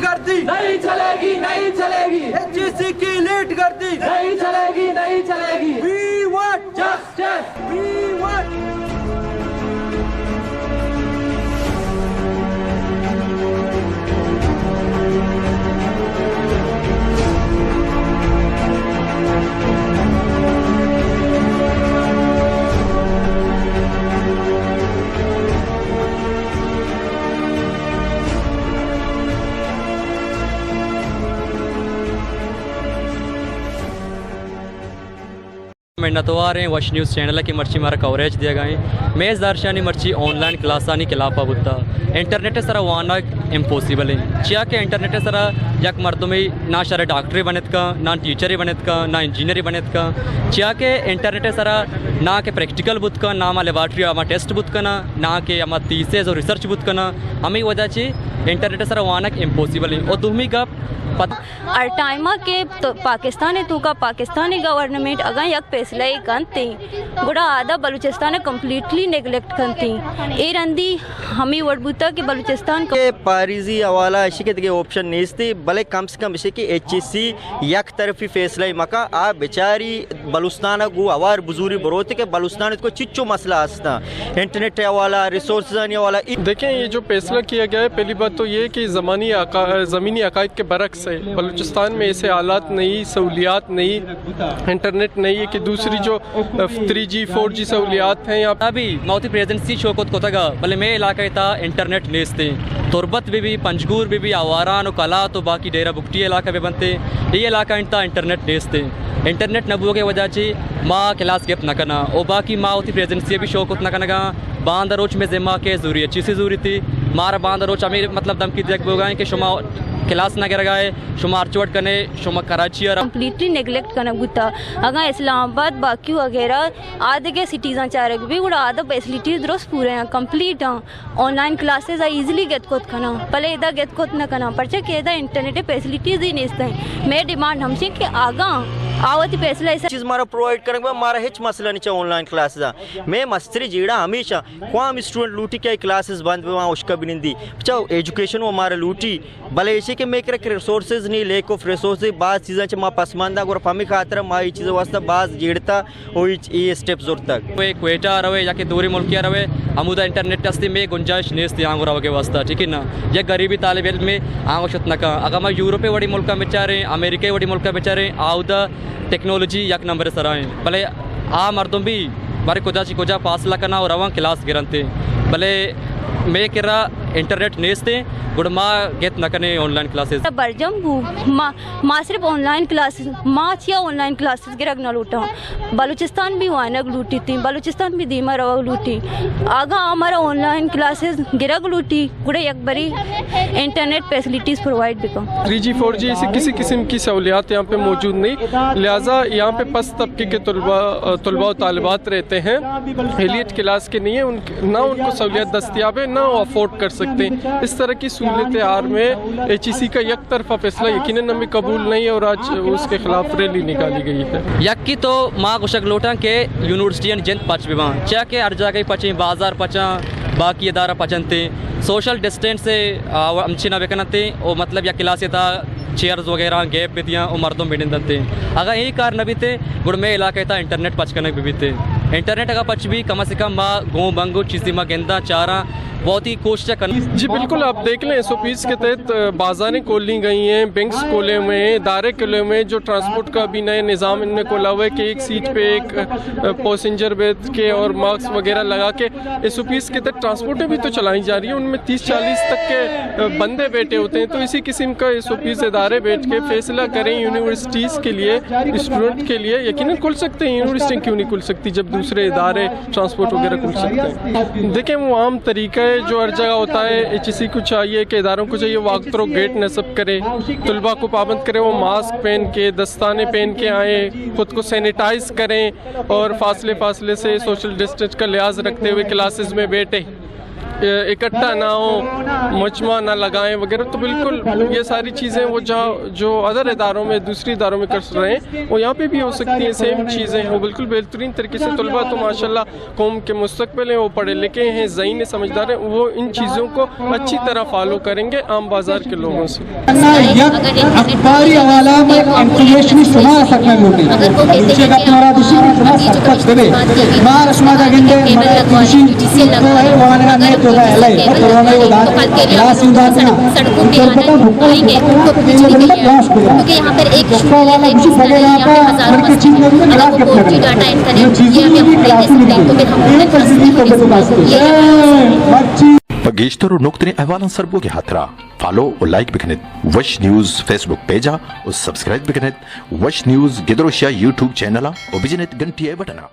गर्दी नहीं चलेगी, नहीं चलेगी। HEC की लीड गर्दी नहीं चलेगी, नहीं चलेगी। We want Justice. We want मिलना तो आ रहे हैं वश न्यूज़ चैनल की मर्ची मारा कवरेज दिया गए मेज़ दर्शानी मर्ची ऑनलाइन क्लासानी खिलाफा बुद्धा इंटरनेट सरा वाना इम्पॉसिबल है चिया के इंटरनेट सरा यक मर्दमी ना शर डॉक्टरी बनेत का ना टीचर बनेत का ना इंजीनियरी बनेत का चिया के इंटरनेट सरा ना के प्रैक्टिकल बुत का ना मा लेबॉर्ट्री आमा टेस्ट बुत का ना के आमा थीसिस और रिसर्च बुत का हमें वजह ची इंटरनेट सरा वाना इम्पॉसिबल है और तुम्ही का और टाइमा के तो पाकिस्तानी तो का पाकिस्तानी गवर्नमेंट अगर यक फैसला ही करती गुड़ा आधा बलूचिस्तान कम्प्लीटली नेगलेक्ट करती ए रंदी हमें वडबूता कि बलूचिस्तान के पारिजी हवाला इसी के ऑप्शन नहीं थी भले कम से कम इसी की HEC यक तरफी फैसला ही मका आ बेचारी बलूचिस्तान गु आवार बुजुरी बरोते के बलूचिस्तान को चिच्चो मसला आस्ता इंटरनेट वाला रिसोर्स वाला। देखें ये जो फैसला किया गया है पहली बात तो ये कि ज़मीनी अकायद के बरक्स है बलूचिस्तान में ऐसे हालात नहीं सहूलियात नहीं इंटरनेट नहीं है कि दूसरी जो 3G 4G सहूलियात हैं यहाँ अभी मौती प्रेजेंसी शोकत को तगा भले मैं इलाका था इंटरनेट नेस्ते तुरबत भी पंजगूर भी आवारान और कला तो बाकी डेरा बुकटी इलाका भी बनते ये इलाका इंटा इंटरनेट नेस्ते इंटरनेट नबुओं के वजह से माँ क्लास गेप न करना और बाकी माँ होती प्रेजेंसी भी शौकत न करना बांध रोच में जिम्मा के जरूरी अच्छी सी जरूरी थी मारा बांध रोच हमें मतलब दम की देख गए कि शुमा क्लास ना गिर गए शुमार चोट करने शुमा कराची और कम्प्लीटली नेगलेक्ट करना गुता अगर इस्लामाबाद बाकी वगैरह आधे के सिटीज़ चारे भी गुड़ा आधा फैसिलिटीज दुरुस्त पूरे हैं कंप्लीट हैं ऑनलाइन क्लासेस इजीली गेट कोत करना पहले इधर गेट कोत ना करना पर्चे के इधर इंटरनेट फैसिलिटीज ही नहीं हैं मैं डिमांड हमसे कि आगा आवती फैसला ऐसा चीज़ मारा प्रोवाइड करेंगे हमारा हिच मसला नहीं चाहिए ऑनलाइन क्लासेस मैं मस्तरी जीड़ा हमेशा क्वाम स्टूडेंट लूटी क्या क्लासेस बंद वहाँ उसका भी नहीं दी चाहो एजुकेशन वो हमारा लूटी भले ऐसे कि मैं कर रिसोर्सेज नहीं लेक ऑफ रिसोर्सेज बाज़ चीज़ें च माँ पसमानदा और हमें खातर माँ ये चीज़ें वास्ता बाज़ जीड़ता और ये स्टेप जोर तक वे क्वेटा रवे या कि दूरी मुल्किया रवे अमुदा इंटरनेट अस्ती में गुंजाइश नहीं थी आंगुरा के वास्ता ठीक है ना ये गरीबी तालिब इल्म में आंगो शत नका अगर मैं यूरोपे वड़ी मुल्क बेचारे अमेरिका वड़ी मुल्क बेचारे आउदा टेक्नोलॉजी यक नंबर सराएं भले आ मर्दों भी बारे कुजा फासला करना और रवा क्लास गिरनते भले मैं कह रहा इंटरनेट नेस्ते गुड माँ गेट न करने ऑनलाइन क्लासेस बरजम माँ सिर्फ ऑनलाइन क्लासेस माँ छिया ऑनलाइन क्लासेस गिरक न लूटा बलूचिस्तान भी वानक लूटी थी बलूचिस्तान भी धीमा रवा लूटी आगा हमारा ऑनलाइन क्लासेस गिरक लूटी गुड़े एक बड़ी internet facilities provide become 3G 4G ऐसी किसी किस्म की सहूलियात यहाँ पे मौजूद नहीं लिहाजा यहाँ पे पस तबके के तलबा और तालिबात रहते हैं एलिट क्लास के नहीं है ना उनको सहूलियत दस्तियाब है ना वो अफोर्ड कर सकते हैं इस तरह की सूरत हाल में HEC का एक तरफा फैसला यकीनन हमें कबूल नहीं है और आज उसके खिलाफ रैली निकाली गई है यक की तो माँ कुशक लोटा के यूनिवर्सिटी जन पच भी वहाँ चाह के हर जगह पचे बाजार पचा बाकी इदारा पचनते सोशल डिस्टेंस से अमची ना बेकनते और मतलब या क्लास था चेयर्स वगैरह गैप भी दिया और मर्दों में दनते अगर यही कार न भी थे गुड़ में इलाके था इंटरनेट पचकने भी थे इंटरनेट अगर पच भी कम से कम माँ गो बंगो चीज़ी माँ गेंदा चारा बहुत ही कोशिश करनी जी बिल्कुल आप देख लें SOPs के तहत बाजारें खोली गई हैं बैंक्स खोले हुए हैं इदारे खोले हुए हैं जो ट्रांसपोर्ट का भी नया निज़ाम इनने खोला हुआ है कि एक सीट पे एक पैसेंजर बैठ के और मास्क वगैरह लगा के SOPs के तहत ट्रांसपोर्टें भी तो चलाई जा रही हैं उनमें 30-40 तक के बंदे बैठे होते हैं तो इसी किस्म का SOPs इदारे बैठ के फैसला करें यूनिवर्सिटीज़ के लिए स्टूडेंट के लिए यकीनन खुल सकते हैं यूनिवर्सिटी क्यों नहीं खुल सकती जब दूसरे इदारे ट्रांसपोर्ट वगैरह खुल सकते हैं। देखें वो आम तरीका जो हर जगह होता है HEC को चाहिए कि इदारों को चाहिए वो अक्तरो गेट नस्ब करे तलबा को पाबंद करे वो मास्क पहन के दस्ताने पहन के आए खुद को सैनिटाइज करें और फासले से सोशल डिस्टेंस का लिहाज रखते हुए क्लासेस में बैठे इकट्ठा ना हो, मजमा ना लगाएं वगैरह, तो बिल्कुल ये सारी चीज़ें वो जो अदर इदारों में दूसरी इदारों में कर रहे हैं वो यहाँ पे भी हो सकती हैं। सेम चीज़ें वो बिल्कुल बेहतरीन तरीके से तलबा तो माशाल्लाह कौम के मुस्तकबिल हैं, वो पढ़े लिखे हैं, ज़हीन समझदार हैं, वो इन चीज़ों को अच्छी तरह फॉलो करेंगे आम बाजार के लोगों से। अखबारी हवाला में इंफॉर्मेशन सुना सकना होती है का तुम्हारा दूसरी सुना सकता करे मार समाज अगेंडे कृषि तो है वहां का नहीं तो है ले तो वहां वो दान क्लास इंदान ना तो पता भुक्का क्योंकि यहाँ पर एक वाला कुछ बगेगा का हर की चीज में क्लास के डाटा एंटर करें ये हमें नहीं दे सकते, तो फिर हम एक परिस्थिति को बदल Pagishtaru nuktini ahwalan sarboge hatra. Follow or like biknet Wash News Facebook page or subscribe biknet Wash News Gedrosha YouTube channel or bijinet gantiye butana.